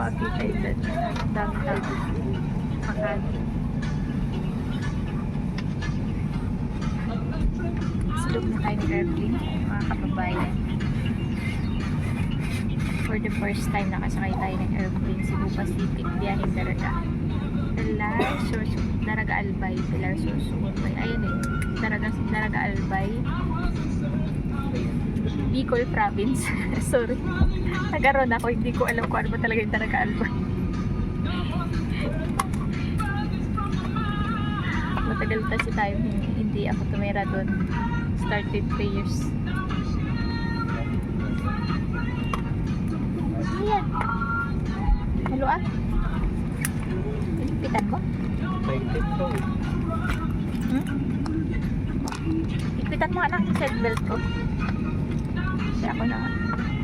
makakita yun doon. Dami tao. Makati. Sulog na tayo ng airplane, mga kababayan. For the first time nakasakay tayo ng airplane, Cebu Pacific, biyaheng Daraga. Pilar, Daraga Albay, Pilar Sorsogon. Ayun eh, Daraga Albay. Bicol Province. Sorry. Nagaroon ako, hindi ko alam kung ano ba talaga yung Daraga Albay. Matagal kasi tayo hindi ako tumira doon. Started 3 years. Ayan. Hello ah. Ipitan mo? Ipitan mo anak yung seatbelt ko. Kasi ako na nga.